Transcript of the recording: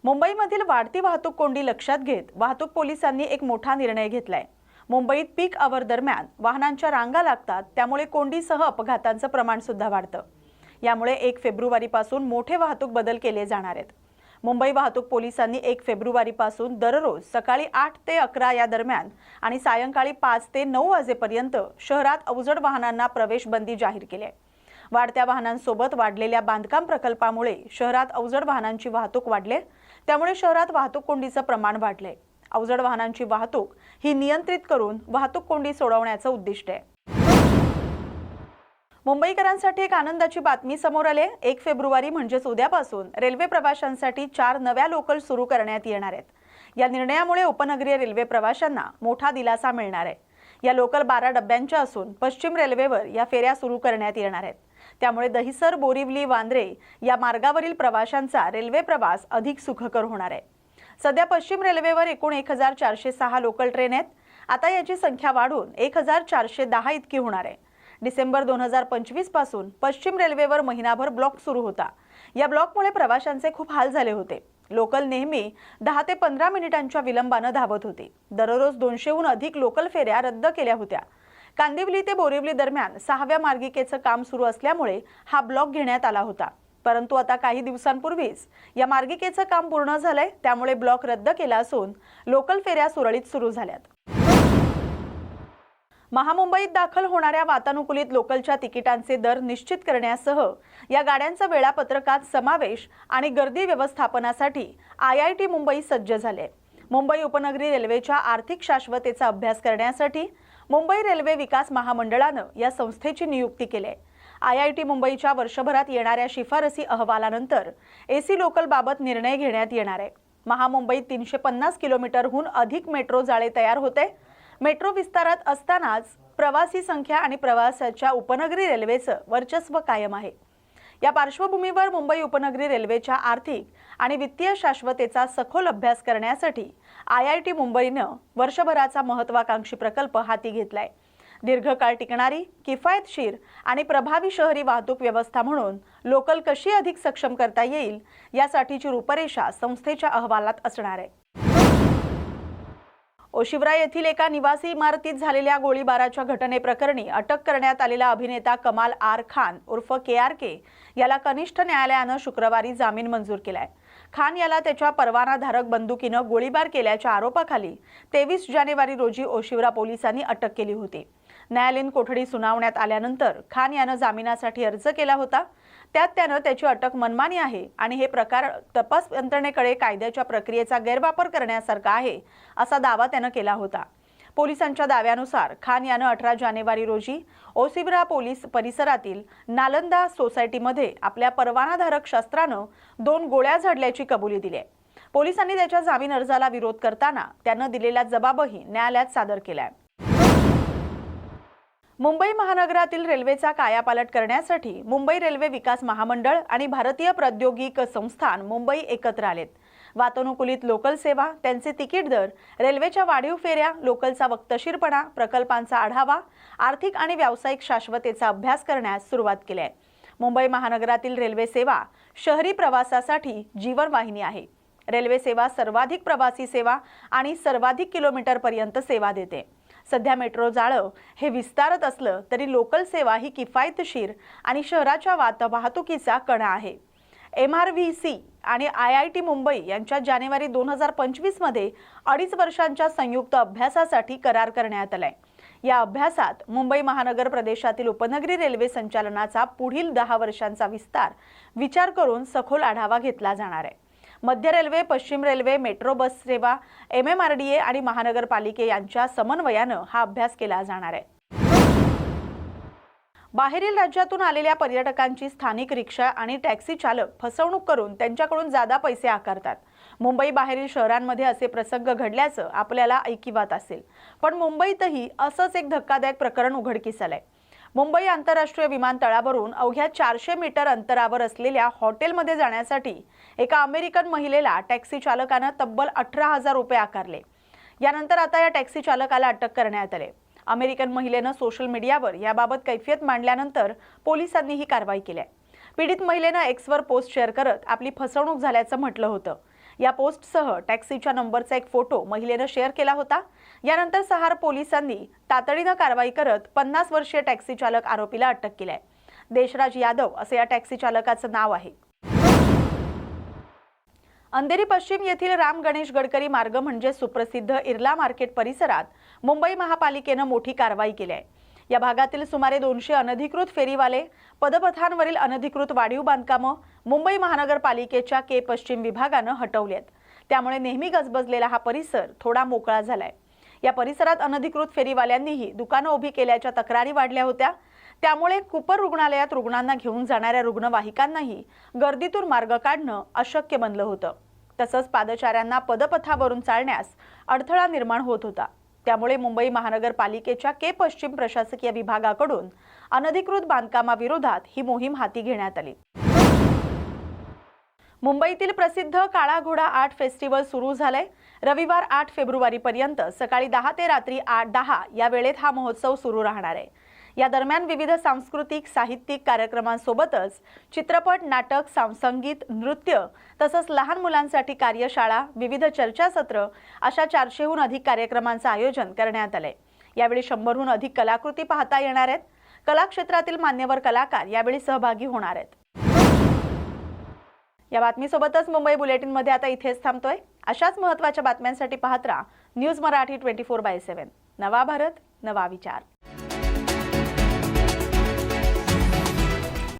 मुंबईमधील वाढती वाहतूक कोंडी लक्षात घेत वाहतूक पोलिसांनी एक मोठा निर्णय घेतलाय। मुंबईत पीक आवर दरम्यान वाहनांच्या रांगा लागतात, त्यामुळे कोंडीसह अपघातांचं प्रमाण सुद्धा वाढतं। यामुळे 1 फेब्रुवारीपासून मोठे वाहतूक बदल केले जाणार आहेत। मुंबई वाहतूक पोलिसांनी 1 फेब्रुवारीपासून दररोज सकाळी 8 ते 11 या दरम्यान आणि सायंकाळी 5 ते 9 वाजेपर्यंत शहरात अवजड वाहनांना प्रवेश बंदी जाहीर केली आहे। वाढत्या वाहनांसोबत वाढलेल्या बांधकाम प्रकल्पामुळे शहरात अवजड वाहनांची वाहतूक वाढली, त्यामुळे शहरात वाहतूक कोंडीचं प्रमाण वाढले। अवजड वाहनांची वाहतूक ही नियंत्रित करून वाहतूक कोंडी सोडवण्याचं उद्दिष्ट आहे। मुंबईकरांसाठी एक आनंदाची बातमी समोर आली आहे। 1 फेब्रुवारी म्हणजेच उद्यापासून रेल्वे प्रवाशांसाठी 4 नव्या लोकल सुरू करण्यात येणार आहेत। या निर्णयामुळे उपनगरीय रेल्वे प्रवाशांना मोठा दिलासा मिळणार आहे। या लोकल 12 डब्यांच्या असून पश्चिम रेल्वेवर या फेऱ्या सुरू करण्यात येणार आहेत। त्यामुळे दहिसर, बोरिवली, वांद्रे या मार्गावरील प्रवाशांचा रेल्वे प्रवास अधिक सुखकर होणार आहे। सध्या पश्चिम रेल्वेवर एकूण 1406 लोकल ट्रेन आहेत। आता याची संख्या वाढून 1410 इतकी होणार आहे। डिसेंबर 2025 पासून पश्चिम रेल्वेवर महिनाभर ब्लॉक सुरू होता। या ब्लॉकमुळे प्रवाशांचे खूप हाल झाले होते। लोकल नेहमी 10 ते 15 मिनिटांच्या विलंबाने धावत होती। दररोज 200हून अधिक लोकल फेऱ्या रद्द केल्या होत्या। कांदिवली ते बोरिवली दरम्यान 6व्या मार्गिकेचं काम सुरू असल्यामुळे हा ब्लॉक घेण्यात आला होता। परंतु आता काही दिवसांपूर्वीच या मार्गिकेचं काम पूर्ण झालंय, त्यामुळे ब्लॉक रद्द केला असून लोकल फेऱ्या सुरळीत सुरू झाल्यात। महामुंबईत दाखल होणाऱ्या वातानुकूलित लोकलच्या तिकिटांचे दर निश्चित करण्यासह या गाड्यांचा वेळापत्रकात समावेश आणि गर्दी व्यवस्थापनासाठी IIT मुंबई सज्ज झाले। मुंबई उपनगरी रेल्वेच्या आर्थिक शाश्वतेचा अभ्यास करण्यासाठी मुंबई रेल्वे विकास महामंडळानं या संस्थेची नियुक्ती केली आहे। IIT मुंबईच्या वर्षभरात येणाऱ्या शिफारसी अहवालानंतर AC लोकल बाबत निर्णय घेण्यात येणार आहे। महामुंबईत 350 किलोमीटरहून अधिक मेट्रो जाळे तयार होते। मेट्रो विस्तारात असतानाच प्रवासी संख्या आणि प्रवासाच्या उपनगरी रेल्वेचं वर्चस्व कायम आहे। या पार्श्वभूमीवर मुंबई उपनगरी रेल्वेच्या आर्थिक आणि वित्तीय शाश्वतेचा सखोल अभ्यास करण्यासाठी IIT मुंबईनं वर्षभराचा महत्त्वाकांक्षी प्रकल्प हाती घेतलाय। दीर्घकाळ टिकणारी, किफायतशीर आणि प्रभावी शहरी वाहतूक व्यवस्था म्हणून लोकल कशी अधिक सक्षम करता येईल यासाठीची रूपरेषा संस्थेच्या अहवालात असणार आहे। ओशिवरा येथील एका निवासी इमारतीत झालेल्या गोळीबाराच्या घटनेप्रकरणी अटक करण्यात आलेला अभिनेता कमाल आर खान उर्फ KRK याला कनिष्ठ न्यायालयानं शुक्रवारी जामीन मंजूर केलाय। खान याला त्याच्या परवानाधारक बंदुकीनं गोळीबार केल्याच्या आरोपाखाली 23 जानेवारी रोजी ओशिवरा पोलिसांनी अटक केली होती। न्यायालयीन कोठडी सुनावण्यात आल्यानंतर खान यानं जामिनासाठी अर्ज केला होता। त्यात त्यानं त्याची अटक मनमानी आहे आणि हे प्रकार तपास यंत्रणेकडे कायद्याच्या प्रक्रियेचा गैरवापर करण्यासारखा आहे असा दावा त्यानं केला होता। पोलिसांच्या दाव्यानुसार खान यानं 18 जानेवारी रोजी ओशिवरा पोलीस परिसरातील नालंदा सोसायटीमध्ये आपल्या परवानाधारक शस्त्रानं 2 गोळ्या झाडल्याची कबुली दिली आहे। पोलिसांनी त्याच्या जामीन अर्जाला विरोध करताना त्यानं दिलेला जबाबही न्यायालयात सादर केलाय। मुंबई महानगरातील रेल्वेचा कायापालट करण्यासाठी मुंबई रेल्वे विकास महामंडळ आणि भारतीय प्रौद्योगिक संस्थान मुंबई एकत्र आलेत। वातानुकूलित लोकल सेवा, त्यांचे तिकीट दर, रेल्वेच्या वाढीव फेऱ्या, लोकलचा वक्तशीरपणा, प्रकल्पांचा आढावा, आर्थिक आणि व्यावसायिक शाश्वतेचा अभ्यास करण्यास सुरुवात केली आहे। मुंबई महानगरातील रेल्वे सेवा शहरी प्रवासासाठी जीवनवाहिनी आहे। रेल्वे सेवा सर्वाधिक प्रवासी सेवा आणि सर्वाधिक किलोमीटरपर्यंत सेवा देते। सध्या मेट्रो जाळं हे विस्तारत असलं तरी लोकल सेवा ही किफायतशीर आणि शहराच्या वाहतुकीचा कणा आहे। MRVC आणि IIT मुंबई यांच्या जानेवारी 2025 मध्ये 2.5 वर्षांच्या संयुक्त अभ्यासासाठी करार करण्यात आलाय। या अभ्यासात मुंबई महानगर प्रदेशातील उपनगरी रेल्वे संचालनाचा पुढील 10 वर्षांचा विचार करून सखोल आढावा घेतला जाणार आहे। मध्य रेल्वे, पश्चिम रेल्वे, मेट्रो बस सेवा, MMRDA आणि महानगरपालिके यांच्या समन्वयानं हा अभ्यास केला जाणार आहे। बाहेरील राज्यातून आलेल्या पर्यटकांची स्थानिक रिक्षा आणि टॅक्सी चालक फसवणूक करून त्यांच्याकडून जादा पैसे आकारतात। मुंबई बाहेरील शहरांमध्ये असे प्रसंग घडल्याचं आपल्याला ऐकिवात असेल, पण मुंबईतही असंच एक धक्कादायक प्रकरण उघडकीस आलंय। मुंबई आंतरराष्ट्रीय विमानतळावरून अवघ्या 400 मीटर अंतरावर असलेल्या हॉटेलमध्ये जाण्यासाठी एका अमेरिकन महिलेला टॅक्सी चालकानं तब्बल 18,000 रुपये आकारले। यानंतर आता या टॅक्सी चालकाला अटक करण्यात आली। अमेरिकन महिलेनं सोशल मीडियावर याबाबत कैफियत मांडल्यानंतर पोलिसांनी ही कारवाई केली आहे। पीडित महिलेनं X वर पोस्ट शेअर करत आपली फसवणूक झाल्याचं म्हटलं होतं। या पोस्टसह टॅक्सीच्या नंबरचा एक फोटो महिलेने शेअर केला होता। यानंतर सहार पोलिसांनी तातडीने कारवाई करत 50 वर्षीय टॅक्सी चालक आरोपीला अटक केली आहे। देशराज यादव असे या टॅक्सी चालकाचं नाव आहे। अंधेरी पश्चिम येथील राम गणेश गडकरी मार्ग म्हणजे सुप्रसिद्ध इर्ला मार्केट परिसरात मुंबई महापालिकेने मोठी कारवाई केली आहे। या भागातील सुमारे 200 अनधिकृत फेरीवाले, पदपथांवरील अनधिकृत वाढीव बांधकामं मुंबई महानगरपालिकेच्या के पश्चिम विभागाने हटवलेत। त्यामुळे नेहमी गजबजलेला हा परिसर थोडा मोकळा झालाय। या परिसरात अनधिकृत फेरीवाल्यांनीही दुकानं उभी केल्याच्या तक्रारी वाढल्या होत्या। त्यामुळे कुपर रुग्णालयात रुग्णांना घेऊन जाणाऱ्या रुग्णवाहिकांनाही गर्दीतून मार्ग काढणं अशक्य बनलं होतं। तसंच पादचाऱ्यांना पदपथावरून चालण्यास अडथळा निर्माण होत होता। त्यामुळे मुंबई महानगरपालिकेच्या के पश्चिम प्रशासकीय विभागाकडून अनधिकृत बांधकामाविरोधात ही मोहीम हाती घेण्यात आली। मुंबईतील प्रसिद्ध काळा घोडा आर्ट फेस्टिवल सुरू झालंय। रविवार 8 फेब्रुवारीपर्यंत सकाळी 10 ते रात्री 8:10 या वेळेत हा महोत्सव सुरू राहणार आहे। या दरम्यान विविध सांस्कृतिक साहित्यिक कार्यक्रमांसोबतच चित्रपट, नाटक, संगीत, नृत्य तसंच लहान मुलांसाठी कार्यशाळा, विविध चर्चासत्र अशा 400हून अधिक कार्यक्रमांचं आयोजन करण्यात आलंय। यावेळी 100हून अधिक कलाकृती पाहता येणार आहेत। कला क्षेत्रातील मान्यवर कलाकार यावेळी सहभागी होणार आहेत। या बातमीसोबतच मुंबई बुलेटिनमध्ये आता इथेच थांबतोय। अशाच महत्त्वाच्या बातम्यांसाठी पाहत राहा न्यूज मराठी 24/7। नवा भारत, नवा विचार।